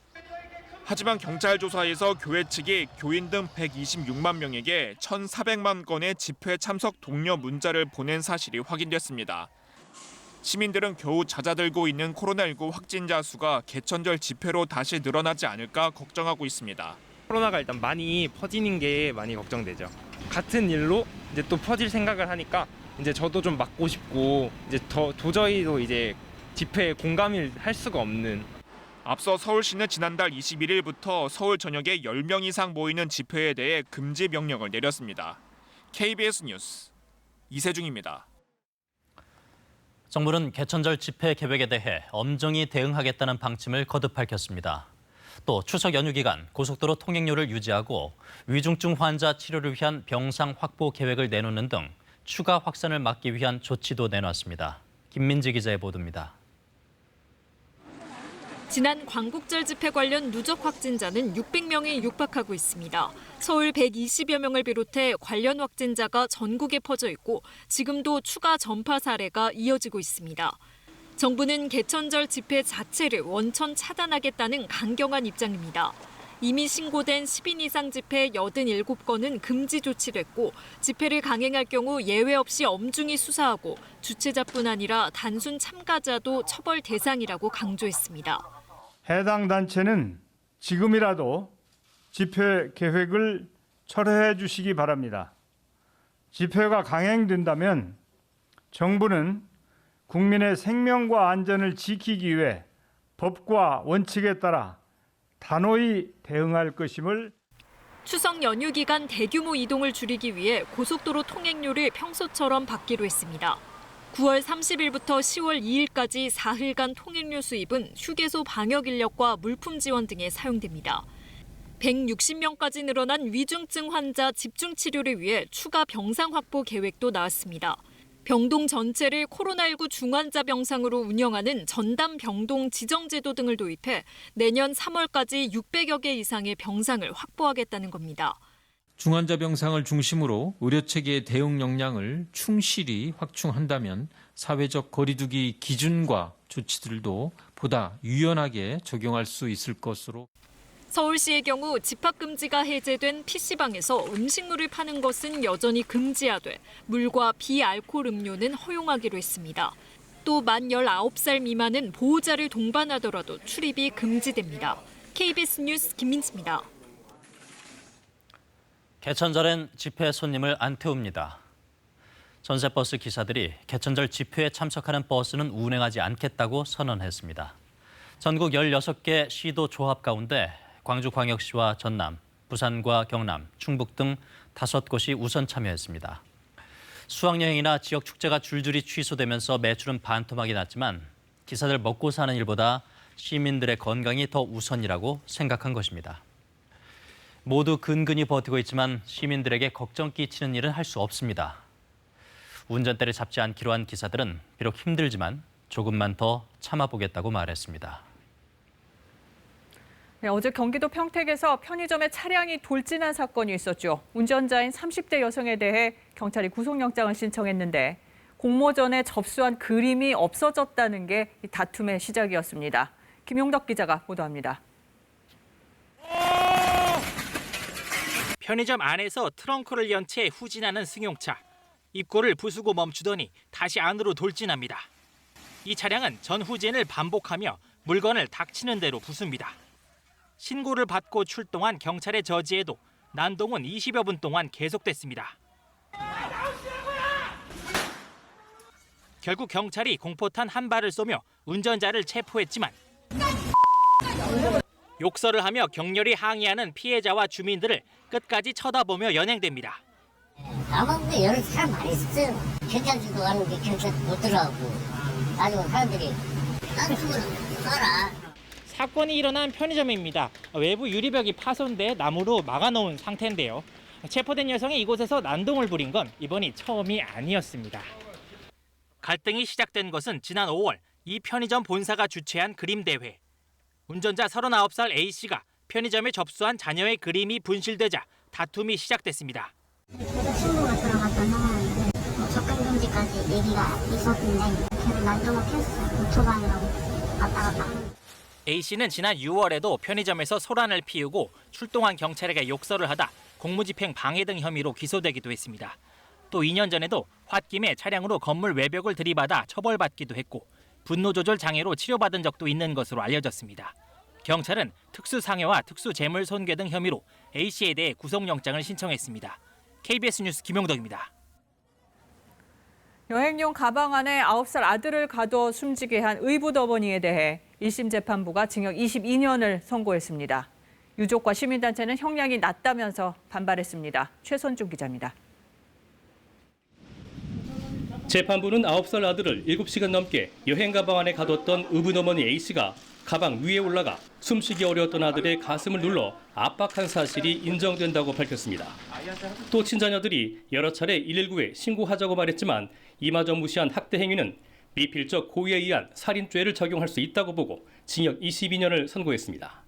하지만 경찰 조사에서 교회 측이 교인 등 126만 명에게 1,400만 건의 집회 참석 독려 문자를 보낸 사실이 확인됐습니다. 시민들은 겨우 잦아들고 있는 코로나19 확진자 수가 개천절 집회로 다시 늘어나지 않을까 걱정하고 있습니다. 코로나가 일단 많이 퍼지는 게 많이 걱정되죠. 같은 일로 이제 또 퍼질 생각을 하니까 이제 저도 좀 막고 싶고 이제 도저히도 이제 집회에 공감을 할 수가 없는. 앞서 서울시는 지난달 21일부터 서울 전역에 10명 이상 모이는 집회에 대해 금지 명령을 내렸습니다. KBS 뉴스 이세중입니다. 정부는 개천절 집회 계획에 대해 엄정히 대응하겠다는 방침을 거듭 밝혔습니다. 또 추석 연휴 기간 고속도로 통행료를 유지하고 위중증 환자 치료를 위한 병상 확보 계획을 내놓는 등 추가 확산을 막기 위한 조치도 내놨습니다. 김민지 기자의 보도입니다. 지난 광복절 집회 관련 누적 확진자는 600명이 육박하고 있습니다. 서울 120여 명을 비롯해 관련 확진자가 전국에 퍼져 있고 지금도 추가 전파 사례가 이어지고 있습니다. 정부는 개천절 집회 자체를 원천 차단하겠다는 강경한 입장입니다. 이미 신고된 10인 이상 집회 87건은 금지 조치됐고 집회를 강행할 경우 예외 없이 엄중히 수사하고 주최자뿐 아니라 단순 참가자도 처벌 대상이라고 강조했습니다. 해당 단체는 지금이라도 집회 계획을 철회해 주시기 바랍니다. 집회가 강행된다면 정부는 국민의 생명과 안전을 지키기 위해 법과 원칙에 따라 단호히 대응할 것임을. 추석 연휴 기간 대규모 이동을 줄이기 위해 고속도로 통행료를 평소처럼 받기로 했습니다. 9월 30일부터 10월 2일까지 4일간 통행료 수입은 휴게소 방역 인력과 물품 지원 등에 사용됩니다. 160명까지 늘어난 위중증 환자 집중 치료를 위해 추가 병상 확보 계획도 나왔습니다. 병동 전체를 코로나19 중환자 병상으로 운영하는 전담 병동 지정제도 등을 도입해 내년 3월까지 600여 개 이상의 병상을 확보하겠다는 겁니다. 중환자 병상을 중심으로 의료체계의 대응 역량을 충실히 확충한다면 사회적 거리두기 기준과 조치들도 보다 유연하게 적용할 수 있을 것으로. 서울시의 경우 집합금지가 해제된 PC방에서 음식물을 파는 것은 여전히 금지하되 물과 비알코올 음료는 허용하기로 했습니다. 또 만 19살 미만은 보호자를 동반하더라도 출입이 금지됩니다. KBS 뉴스 김민지입니다. 개천절엔 집회 손님을 안 태웁니다. 전세버스 기사들이 개천절 집회에 참석하는 버스는 운행하지 않겠다고 선언했습니다. 전국 16개 시도 조합 가운데 광주광역시와 전남, 부산과 경남, 충북 등 5곳이 우선 참여했습니다. 수학여행이나 지역 축제가 줄줄이 취소되면서 매출은 반토막이 났지만 기사들 먹고 사는 일보다 시민들의 건강이 더 우선이라고 생각한 것입니다. 모두 근근히 버티고 있지만 시민들에게 걱정 끼치는 일은 할 수 없습니다. 운전대를 잡지 않기로 한 기사들은 비록 힘들지만 조금만 더 참아보겠다고 말했습니다. 네, 어제 경기도 평택에서 편의점에 차량이 돌진한 사건이 있었죠. 운전자인 30대 여성에 대해 경찰이 구속영장을 신청했는데 공모전에 접수한 그림이 없어졌다는 게 이 다툼의 시작이었습니다. 김용덕 기자가 보도합니다. 편의점 안에서 트렁크를 연 채 후진하는 승용차. 입구를 부수고 멈추더니 다시 안으로 돌진합니다. 이 차량은 전후진을 반복하며 물건을 닥치는 대로 부숩니다. 신고를 받고 출동한 경찰의 저지에도 난동은 20여 분 동안 계속됐습니다. 결국 경찰이 공포탄 한 발을 쏘며 운전자를 체포했지만 욕설을 하며 격렬히 항의하는 피해자와 주민들을 끝까지 쳐다보며 연행됩니다. 아무데 여러 사람 많이 있었어요. 경찰들도 가는데 경찰 못 들어가고 아주 사람들이 사건이 일어난 편의점입니다. 외부 유리벽이 파손돼 나무로 막아놓은 상태인데요. 체포된 여성이 이곳에서 난동을 부린 건 이번이 처음이 아니었습니다. 갈등이 시작된 것은 지난 5월 이 편의점 본사가 주최한 그림 대회. 운전자 39살 A씨가 편의점에 접수한 자녀의 그림이 분실되자 다툼이 시작됐습니다. 신고가 들어갔던 상황인데 접근 금지까지 얘기가 있었는데 계속 난동을 피웠어요. 오토바이라고 왔다 갔다 하는. A씨는 지난 6월에도 편의점에서 소란을 피우고 출동한 경찰에게 욕설을 하다 공무집행 방해 등 혐의로 기소되기도 했습니다. 또 2년 전에도 홧김에 차량으로 건물 외벽을 들이받아 처벌받기도 했고 분노조절 장애로 치료받은 적도 있는 것으로 알려졌습니다. 경찰은 특수상해와 특수재물손괴 등 혐의로 A씨에 대해 구속영장을 신청했습니다. KBS 뉴스 김용덕입니다. 여행용 가방 안에 9살 아들을 가둬 숨지게 한 의붓 어머니에 대해 1심 재판부가 징역 22년을 선고했습니다. 유족과 시민단체는 형량이 낮다면서 반발했습니다. 최선중 기자입니다. 재판부는 9살 아들을 7시간 넘게 여행 가방 안에 가뒀던 의붓 어머니 A씨가 가방 위에 올라가 숨쉬기 어려웠던 아들의 가슴을 눌러 압박한 사실이 인정된다고 밝혔습니다. 또 친자녀들이 여러 차례 119에 신고하자고 말했지만 이마저 무시한 학대 행위는 미필적 고의에 의한 살인죄를 적용할 수 있다고 보고 징역 22년을 선고했습니다.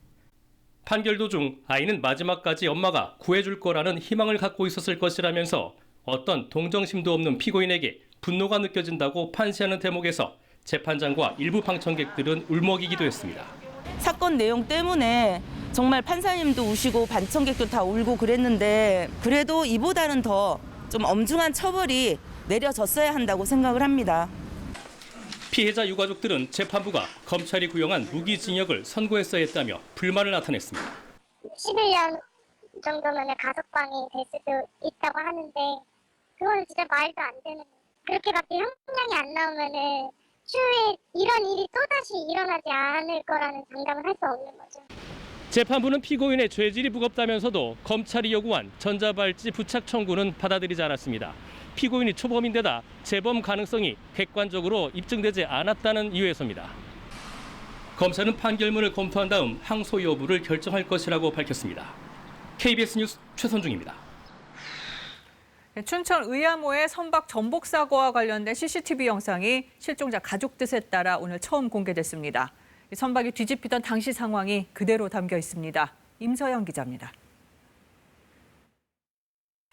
판결 도중 아이는 마지막까지 엄마가 구해줄 거라는 희망을 갖고 있었을 것이라면서 어떤 동정심도 없는 피고인에게 분노가 느껴진다고 판시하는 대목에서 재판장과 일부 방청객들은 울먹이기도 했습니다. 사건 내용 때문에 정말 판사님도 우시고 방청객도 다 울고 그랬는데 그래도 이보다는 더 좀 엄중한 처벌이 내려졌어야 한다고 생각을 합니다. 피해자 유가족들은 재판부가 검찰이 구형한 무기징역을 선고했어야 했다며 불만을 나타냈습니다. 11년 정도면 가석방이 될 수도 있다고 하는데 그건 진짜 말도 안 되는. 그렇게밖에 형량이 안 나오면은 추후에 이런 일이 또다시 일어나지 않을 거라는 장담을 할 수 없는 거죠. 재판부는 피고인의 죄질이 무겁다면서도 검찰이 요구한 전자발찌 부착 청구는 받아들이지 않았습니다. 피고인이 초범인데다 재범 가능성이 객관적으로 입증되지 않았다는 이유에서입니다. 검찰은 판결문을 검토한 다음 항소 여부를 결정할 것이라고 밝혔습니다. KBS 뉴스 최선중입니다. 춘천 의암호의 선박 전복 사고와 관련된 CCTV 영상이 실종자 가족 뜻에 따라 오늘 처음 공개됐습니다. 선박이 뒤집히던 당시 상황이 그대로 담겨 있습니다. 임서영 기자입니다.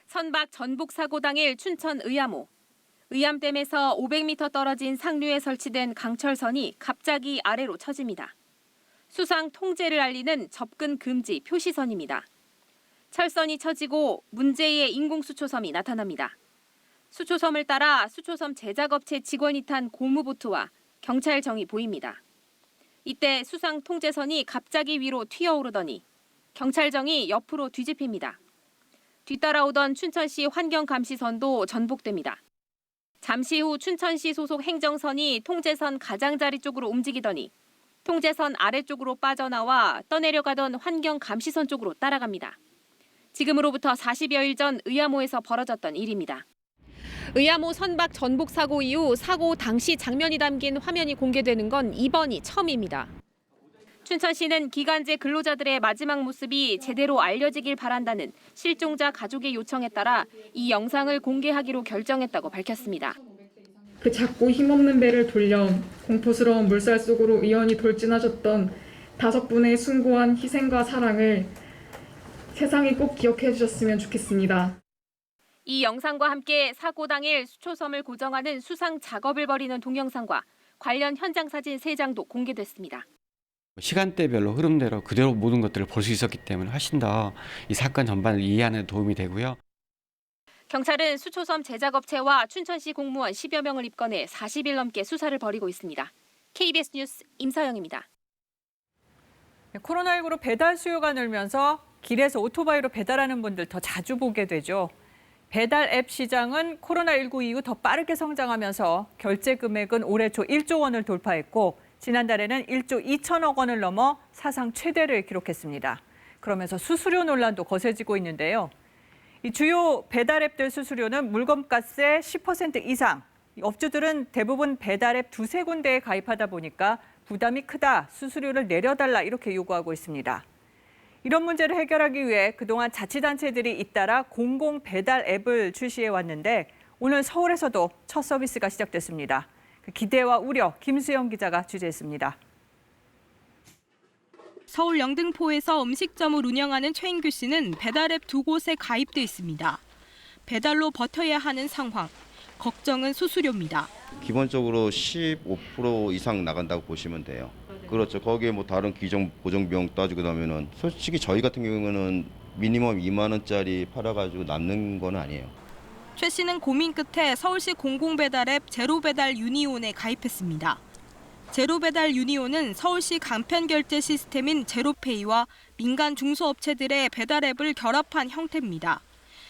선박 전복 사고 당일 춘천 의암호. 의암댐에서 500m 떨어진 상류에 설치된 강철선이 갑자기 아래로 처집니다. 수상 통제를 알리는 접근 금지 표시선입니다. 철선이 처지고 문제의 인공수초섬이 나타납니다. 수초섬을 따라 수초섬 제작업체 직원이 탄 고무보트와 경찰정이 보입니다. 이때 수상 통제선이 갑자기 위로 튀어오르더니 경찰정이 옆으로 뒤집힙니다. 뒤따라오던 춘천시 환경감시선도 전복됩니다. 잠시 후 춘천시 소속 행정선이 통제선 가장자리 쪽으로 움직이더니 통제선 아래쪽으로 빠져나와 떠내려가던 환경감시선 쪽으로 따라갑니다. 지금으로부터 40여일 전 의암호에서 벌어졌던 일입니다. 의암호 선박 전복 사고 이후 사고 당시 장면이 담긴 화면이 공개되는 건 이번이 처음입니다. 춘천시는 기간제 근로자들의 마지막 모습이 제대로 알려지길 바란다는 실종자 가족의 요청에 따라 이 영상을 공개하기로 결정했다고 밝혔습니다. 그 작고 힘없는 배를 돌려 공포스러운 물살 속으로 의연히 돌진하셨던 5분의 숭고한 희생과 사랑을 세상이 꼭 기억해 주셨으면 좋겠습니다. 이 영상과 함께 사고 당일 수초섬을 고정하는 수상 작업을 벌이는 동영상과 관련 현장 사진 3장도 공개됐습니다. 시간대별로 흐름대로 그대로 모든 것들을 볼 수 있었기 때문에 훨씬 더 이 사건 전반을 이해하는 데 도움이 되고요. 경찰은 수초섬 제작업체와 춘천시 공무원 10여 명을 입건해 40일 넘게 수사를 벌이고 있습니다. KBS 뉴스 임서영입니다. 코로나19로 배달 수요가 늘면서 길에서 오토바이로 배달하는 분들 더 자주 보게 되죠. 배달 앱 시장은 코로나19 이후 더 빠르게 성장하면서 결제 금액은 올해 초 1조 원을 돌파했고 지난달에는 1조 2천억 원을 넘어 사상 최대를 기록했습니다. 그러면서 수수료 논란도 거세지고 있는데요. 이 주요 배달 앱들 수수료는 물건값의 10% 이상. 업주들은 대부분 배달 앱 2-3군데에 가입하다 보니까 부담이 크다, 수수료를 내려달라 이렇게 요구하고 있습니다. 이런 문제를 해결하기 위해 그동안 자치단체들이 잇따라 공공배달 앱을 출시해 왔는데 오늘 서울에서도 첫 서비스가 시작됐습니다. 그 기대와 우려, 김수영 기자가 취재했습니다. 서울 영등포에서 음식점을 운영하는 최인규 씨는 배달앱 2곳에 가입돼 있습니다. 배달로 버텨야 하는 상황, 걱정은 수수료입니다. 기본적으로 15% 이상 나간다고 보시면 돼요. 그렇죠. 거기에 뭐 다른 고정 비용 따지고 나면은 솔직히 저희 같은 경우는 미니멈 2만 원짜리 팔아가지고 남는 건 아니에요. 최 씨는 고민 끝에 서울시 공공배달앱 제로배달 유니온에 가입했습니다. 제로배달 유니온은 서울시 간편결제 시스템인 제로페이와 민간 중소업체들의 배달앱을 결합한 형태입니다.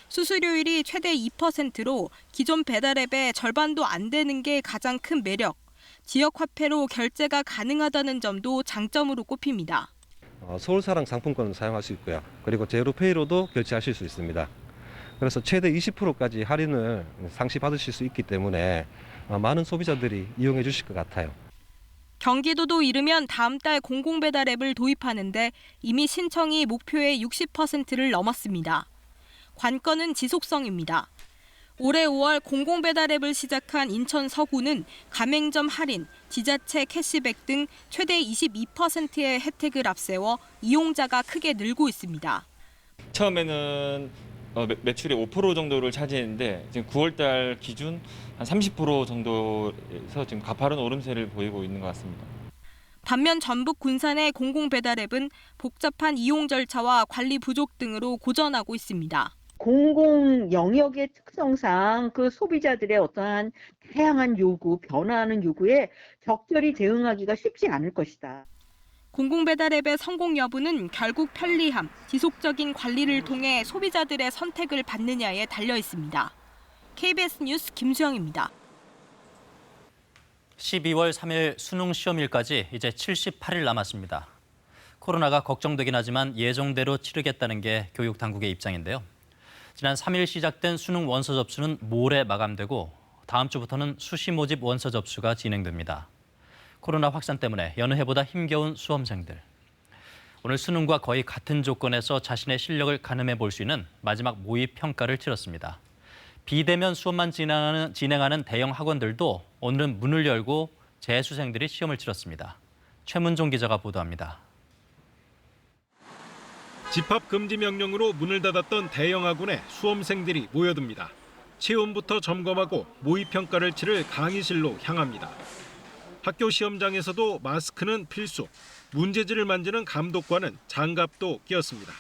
수수료율이 최대 2%로 기존 배달앱의 절반도 안 되는 게 가장 큰 매력. 지역 화폐로 결제가 가능하다는 점도 장점으로 꼽힙니다. 서울사랑 상품권을 사용할 수 있고요. 그리고 제로페이로도 결제하실 수 있습니다. 그래서 최대 20%까지 할인을 상시받으실 수 있기 때문에 많은 소비자들이 이용해 주실 것 같아요. 경기도도 이르면 다음 달 공공배달앱을 도입하는데 이미 신청이 목표의 60%를 넘었습니다. 관건은 지속성입니다. 올해 5월 공공배달앱을 시작한 인천 서구는 가맹점 할인, 지자체 캐시백 등 최대 22%의 혜택을 앞세워 이용자가 크게 늘고 있습니다. 처음에는 매출의 5% 정도를 차지했는데 지금 9월달 기준 한 30% 정도에서 지금 가파른 오름세를 보이고 있는 것 같습니다. 반면 전북 군산의 공공배달앱은 복잡한 이용 절차와 관리 부족 등으로 고전하고 있습니다. 공공 영역의 특성상 그 소비자들의 어떠한 다양한 요구, 변화하는 요구에 적절히 대응하기가 쉽지 않을 것이다. 공공배달앱의 성공 여부는 결국 편리함, 지속적인 관리를 통해 소비자들의 선택을 받느냐에 달려 있습니다. KBS 뉴스 김수영입니다. 12월 3일 수능 시험일까지 이제 78일 남았습니다. 코로나가 걱정되긴 하지만 예정대로 치르겠다는 게 교육 당국의 입장인데요. 지난 3일 시작된 수능 원서 접수는 모레 마감되고 다음 주부터는 수시 모집 원서 접수가 진행됩니다. 코로나 확산 때문에 여느 해보다 힘겨운 수험생들. 오늘 수능과 거의 같은 조건에서 자신의 실력을 가늠해 볼 수 있는 마지막 모의 평가를 치렀습니다. 비대면 수업만 진행하는 대형 학원들도 오늘은 문을 열고 재수생들이 시험을 치렀습니다. 최문종 기자가 보도합니다. 집합 금지 명령으로 문을 닫았던 대형 학원에 수험생들이 모여듭니다. 체온부터 점검하고 모의 평가를 치를 강의실로 향합니다. 학교 시험장에서도 마스크는 필수, 문제지를 만지는 감독관은 장갑도 끼었습니다.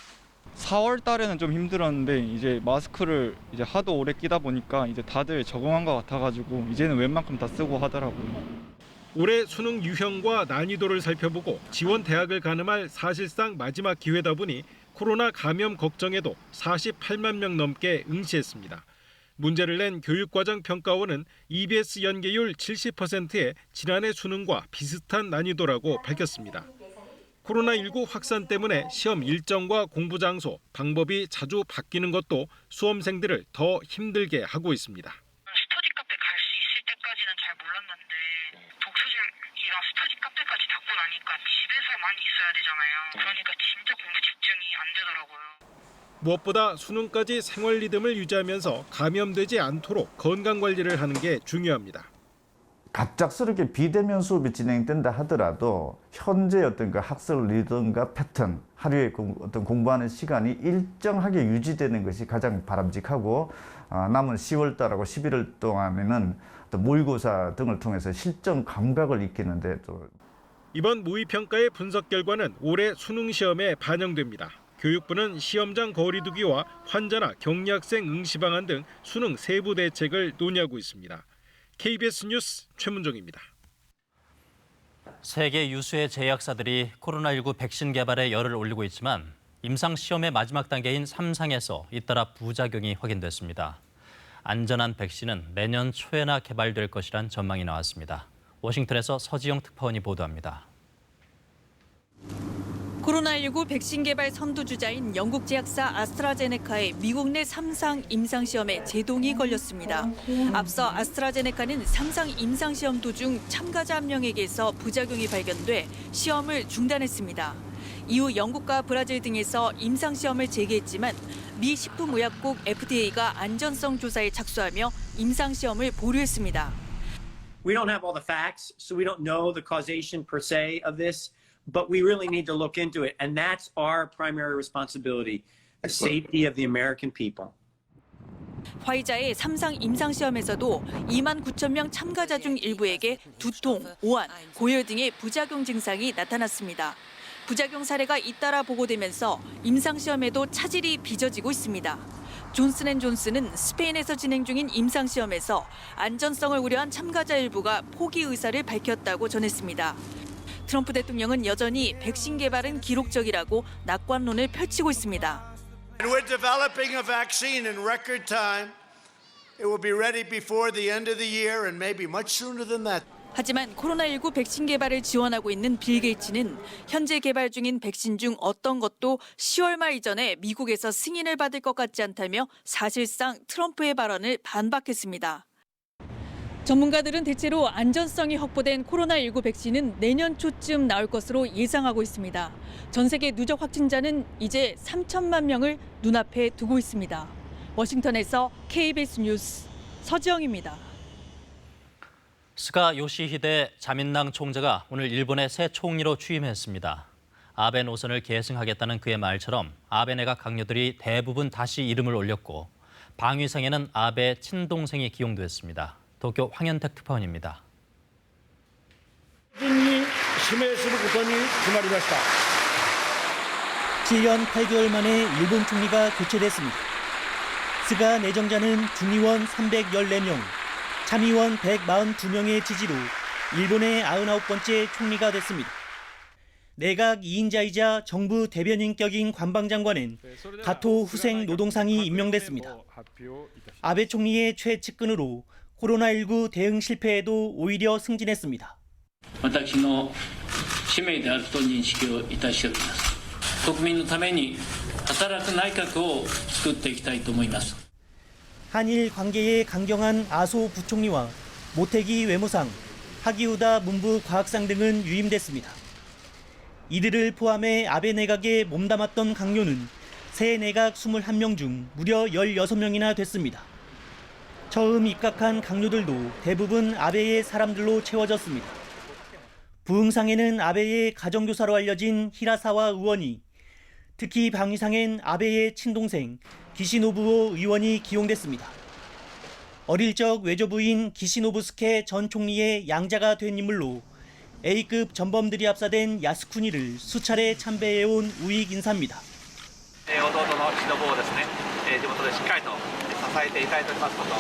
4월 달에는 좀 힘들었는데 이제 마스크를 이제 하도 오래 끼다 보니까 이제 다들 적응한 것 같아가지고 이제는 웬만큼 다 쓰고 하더라고요. 올해 수능 유형과 난이도를 살펴보고 지원 대학을 가늠할 사실상 마지막 기회다 보니 코로나 감염 걱정에도 48만 명 넘게 응시했습니다. 문제를 낸 교육과정평가원은 EBS 연계율 70%의 지난해 수능과 비슷한 난이도라고 밝혔습니다. 코로나19 확산 때문에 시험 일정과 공부 장소, 방법이 자주 바뀌는 것도 수험생들을 더 힘들게 하고 있습니다. 스터디 카페 갈 수 있을 때까지는 잘 몰랐는데 독서실이랑 스터디 카페까지 닫고 나니까 집에서 많이 있어야 되잖아요. 그러니까 진짜 공부 집중이 안 되더라고요. 무엇보다 수능까지 생활 리듬을 유지하면서 감염되지 않도록 건강 관리를 하는 게 중요합니다. 갑작스럽게 비대면 수업이 진행된다 하더라도 현재 어떤 그 학습 리듬과 패턴, 하루에 어떤 공부하는 시간이 일정하게 유지되는 것이 가장 바람직하고 남은 10월 달하고 11월 동안에는 또 모의고사 등을 통해서 실전 감각을 익히는데 또 이번 모의평가의 분석 결과는 올해 수능 시험에 반영됩니다. 교육부는 시험장 거리 두기와 환자나 격리 학생 응시 방안 등 수능 세부 대책을 논의하고 있습니다. KBS 뉴스 최문정입니다. 세계 유수의 제약사들이 코로나19 백신 개발에 열을 올리고 있지만 임상시험의 마지막 단계인 3상에서 잇따라 부작용이 확인됐습니다. 안전한 백신은 내년 초에나 개발될 것이란 전망이 나왔습니다. 워싱턴에서 서지영 특파원이 보도합니다. 코로나19 백신 개발 선두주자인 영국 제약사 아스트라제네카의 미국 내 3상 임상시험에 제동이 걸렸습니다. 앞서 아스트라제네카는 3상 임상시험 도중 참가자 한 명에게서 부작용이 발견돼 시험을 중단했습니다. 이후 영국과 브라질 등에서 임상시험을 재개했지만 미 식품의약국 FDA가 안전성 조사에 착수하며 임상시험을 보류했습니다. We don't have all the facts, so we don't know the causation per se of this, but we really need to look into it, and that's our primary responsibility, the safety of the American people. 화이자의 3상 임상시험에서도 2만 9천 명 참가자 중 일부에게 두통, 오한, 고열 등의 부작용 증상이 나타났습니다. 부작용 사례가 잇따라 보고되면서 임상시험에도 차질이 빚어지고 있습니다. 존슨앤존슨은 스페인에서 진행 중인 임상시험에서 안전성을 우려한 참가자 일부가 포기 의사를 밝혔다고 전했습니다. 트럼프 대통령은 여전히 백신 개발은 기록적이라고 낙관론을 펼치고 있습니다. We're developing a vaccine in record time. It will be ready before the end of the year and maybe much sooner than that. 하지만 코로나19 백신 개발을 지원하고 있는 빌 게이츠는 현재 개발 중인 백신 중 어떤 것도 10월 말 이전에 미국에서 승인을 받을 것 같지 않다며 사실상 트럼프의 발언을 반박했습니다. 전문가들은 대체로 안전성이 확보된 코로나19 백신은 내년 초쯤 나올 것으로 예상하고 있습니다. 전 세계 누적 확진자는 이제 3천만 명을 눈앞에 두고 있습니다. 워싱턴에서 KBS 뉴스 서지영입니다. 스가 요시히데 자민당 총재가 오늘 일본의 새 총리로 취임했습니다. 아베 노선을 계승하겠다는 그의 말처럼 아베 내각 강요들이 대부분 다시 이름을 올렸고 방위상에는 아베 친동생이 기용됐습니다. 도쿄 황현택 특파원입니다. 준이 심해스를 것이決まりました. 7년 8개월 만에 일본 총리가 교체됐습니다. 스가 내정자는 중의원 314명, 참의원 142명의 지지로 일본의 99번째 총리가 됐습니다. 내각 2인자이자 정부 대변인격인 관방장관은 가토 후생 노동상이 임명됐습니다. 아베 총리의 최측근으로 코로나19 대응 실패에도 오히려 승진했습니다. 私の使命であると認識をいたしております。国民のために働く内閣を作っていきたいと思います。 한일 관계에 강경한 아소 부총리와 모테기 외무상, 하기우다 문부 과학상 등은 유임됐습니다. 이들을 포함해 아베 내각에 몸담았던 강요는 새 내각 21명 중 무려 16명이나 됐습니다. 처음 입각한 강요들도 대부분 아베의 사람들로 채워졌습니다. 부흥상에는 아베의 가정교사로 알려진 히라사와 의원이, 특히 방위상엔 아베의 친동생 기시노부오 의원이 기용됐습니다. 어릴 적 외조부인 기시노부스케 전 총리의 양자가 된 인물로 A급 전범들이 압사된 야스쿠니를 수차례 참배해온 우익 인사입니다. 弟のシノブをですね、地元でしっかりと支えていただいておりますことを、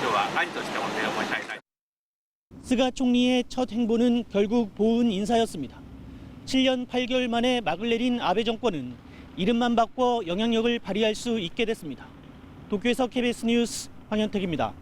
今日は兄としてお願い申し上げたい。 스가 총리의 첫 행보는 결국 보은 인사였습니다. 7년 8개월 만에 막을 내린 아베 정권은 이름만 바꿔 영향력을 발휘할 수 있게 됐습니다. 도쿄에서 KBS 뉴스 황현택입니다.